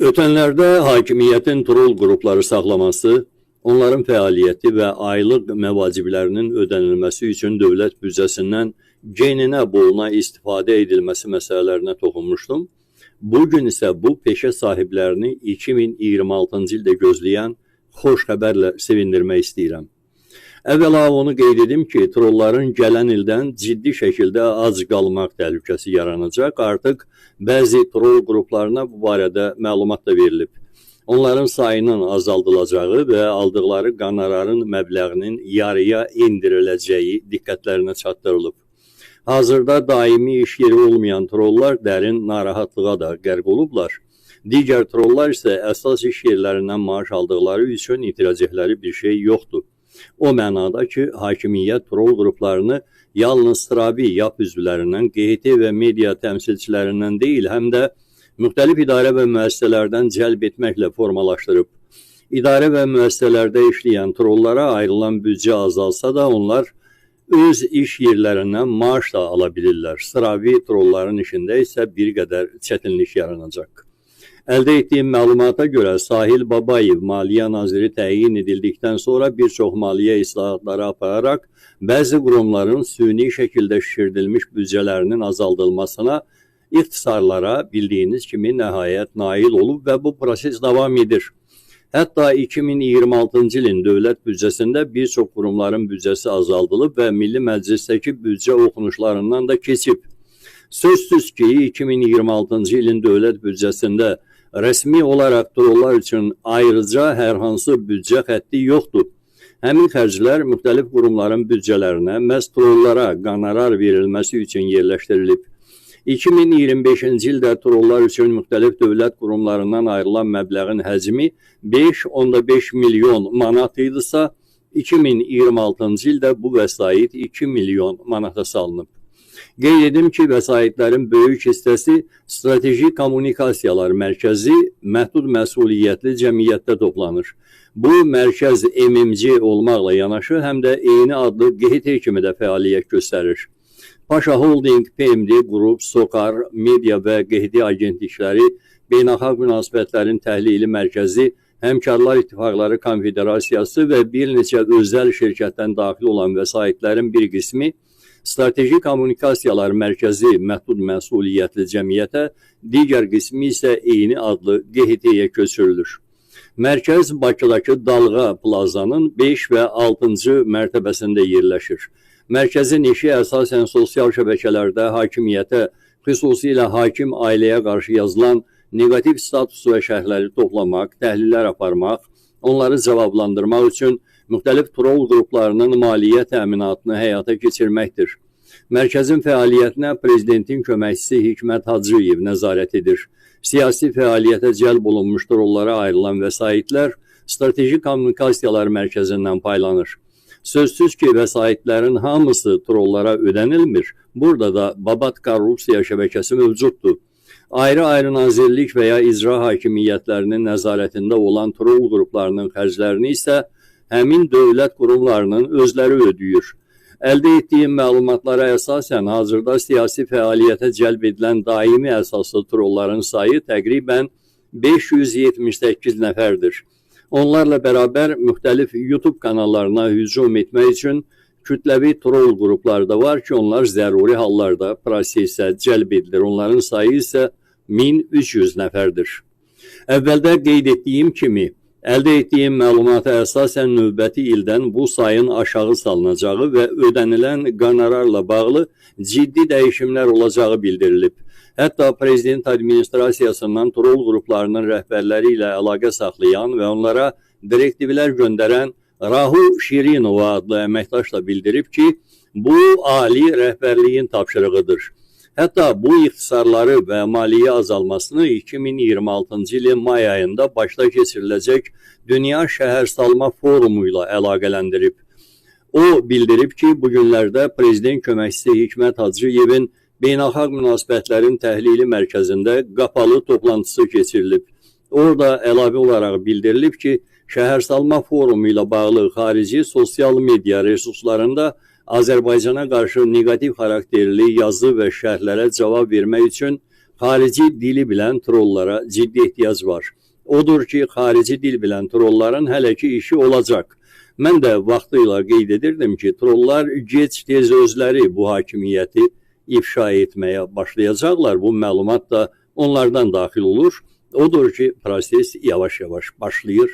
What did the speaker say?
Ötənlərdə hakimiyyətin troll qrupları saxlaması, onların fəaliyyəti və aylıq məvaciblərinin ödənilməsi üçün dövlət büdcəsindən geninə boluna istifadə edilməsi məsələlərinə toxunmuşdum. Bugün isə bu peşə sahiblərini 2026-cı ildə gözləyən xoş xəbərlə sevindirmək istəyirəm. Əvvəla onu qeyd edim ki, trolların gələn ildən ciddi şəkildə ac qalmaq təhlükəsi yaranacaq. Artıq bəzi troll qruplarına bu barədə məlumat da verilib. Onların sayının azaldılacağı və aldıqları qonorarın məbləğinin yarıya endiriləcəyi diqqətlərinə çatdırılıb. Hazırda daimi iş yeri olmayan trollar dərin narahatlığa da qərq olublar. Digər trollar isə əsas iş yerlərindən maaş aldıqları üçün itirəcəkləri bir şey yoxdur. O mənada ki, hakimiyyət troll qruplarını yalnız sıravi yap üzvlərindən, QHT və media təmsilçilərindən deyil, həm də müxtəlif idarə və müəssisələrdən cəlb etməklə formalaşdırıb. İdarə və müəssisələrdə işləyən trollara ayrılan büdcə azalsa da onlar öz iş yerlərindən maaş da ala bilirlər. Sıravi trolların işində isə bir qədər çətinlik yaranacaq. Əldə etdiyim məlumata görə Sahil Babayev Maliyyə Naziri təyin edildikdən sonra bir çox maliyyə islahatları apararaq bəzi qurumların süni şəkildə şişirdilmiş büdcələrinin azaldılmasına, ixtisarlara bildiyiniz kimi nəhayət nail olub və bu proses davam edir. Hətta 2026-cı ilin dövlət büdcəsində bir çox qurumların büdcəsi azaldılıb və Milli Məclisdəki büdcə oxunuşlarından da keçib. Sözsüz ki, 2026-cı ilin dövlət büdcəsində rəsmi olaraq trollar üçün ayrıca hər hansı büdcə xətti yoxdur. Həmin xərclər müxtəlif qurumların büdcələrinə məhz trollara qonorar verilməsi üçün yerləşdirilib. 2025-ci ildə trollar üçün müxtəlif dövlət qurumlarından ayrılan məbləğin həcmi 5,5 milyon manat idisə, 2026-cı ildə bu vəsait 2 milyon manata salınıb. Qeyd edim ki, vəsaitlərin böyük hissəsi Strateji Kommunikasiyalar Mərkəzi məhdud məsuliyyətli cəmiyyətdə toplanır. Bu, mərkəz MMC olmaqla yanaşı, həm də eyni adlı QHT kimi də fəaliyyət göstərir. Paşa Holding, PMD Qrup, SOKAR, Media və QHT agentlikləri, Beynəlxalq Münasibətlərin Təhlili Mərkəzi, Həmkarlar İttifaqları Konfederasiyası və bir neçə özəl şirkətdən daxil olan vəsaitlərin bir qismi Strateji Kommunikasiyalar Mərkəzi məhdud məsuliyyətli cəmiyyətə, digər qismi isə eyni adlı QHT-yə köçürülür. Mərkəz Bakıdakı Dalğa Plazanın 5 və 6-cı mərtəbəsində yerləşir. Mərkəzin işi əsasən sosial şəbəkələrdə hakimiyyətə, xüsusilə hakim ailəyə qarşı yazılan negativ status və şərhləri toplamaq, təhlillər aparmaq, onları cavablandırmaq üçün müxtəlif troll qruplarının maliyyə təminatını həyata keçirməkdir. Mərkəzin fəaliyyətinə prezidentin köməkçisi Hikmət Hacıyev nəzarət edir. Siyasi fəaliyyətə cəlb olunmuş trollara ayrılan vəsaitlər Strateji Kommunikasiyalar Mərkəzindən paylanır. Sözsüz ki, vəsaitlərin hamısı trollara ödənilmir. Burada da Babat korrupsiya şəbəkəsi mövcuddur. Ayrı-ayrı nazirlik və ya icra hakimiyyətlərinin nəzarətində olan troll qruplarının xərclərini isə həmin dövlət qurumlarının özləri ödəyir. Əldə etdiyim məlumatlara əsasən hazırda siyasi fəaliyyətə cəlb edilən daimi əsaslı trolların sayı təqribən 578 nəfərdir. Onlarla bərabər müxtəlif YouTube kanallarına hücum etmək üçün kütləvi troll qrupları da var ki, onlar zəruri hallarda prosesə cəlb edilir. Onların sayı isə 1300 nəfərdir. Əvvəldə qeyd etdiyim kimi, əldə etdiyim məlumata əsasən növbəti ildən bu sayın aşağı salınacağı və ödənilən qonorarla bağlı ciddi dəyişimlər olacağı bildirilib. Hətta Prezident Administrasiyasından troll qruplarının rəhbərləri ilə əlaqə saxlayan və onlara direktivlər göndərən Rahu Şirinova adlı əməkdaş da bildirib ki, bu ali rəhbərliyin tapşırığıdır. Hətta bu ixtisarları və maliyyə azalmasını 2026-cı ilin may ayında başda keçiriləcək Dünya Şəhərsalma Forumu ilə əlaqələndirib. O bildirib ki, bu günlərdə Prezident köməkçisi Hikmət Hacıyevin Beynəlxalq Münasibətlərin Təhlili Mərkəzində qapalı toplantısı keçirilib. Orada əlavə olaraq bildirilib ki, Şəhərsalma Forumu ilə bağlı xarici sosial media resurslarında Azərbaycana qarşı negativ xarakterli yazı və şərhlərə cavab vermək üçün xarici dili bilən trollara ciddi ehtiyac var. Odur ki, xarici dil bilən trolların hələ ki işi olacaq. Mən də vaxtıyla qeyd edirdim ki, trollar gec-tez özləri bu hakimiyyəti ifşa etməyə başlayacaqlar. Bu məlumat da onlardan daxil olur. Odur ki, proses yavaş-yavaş başlayır.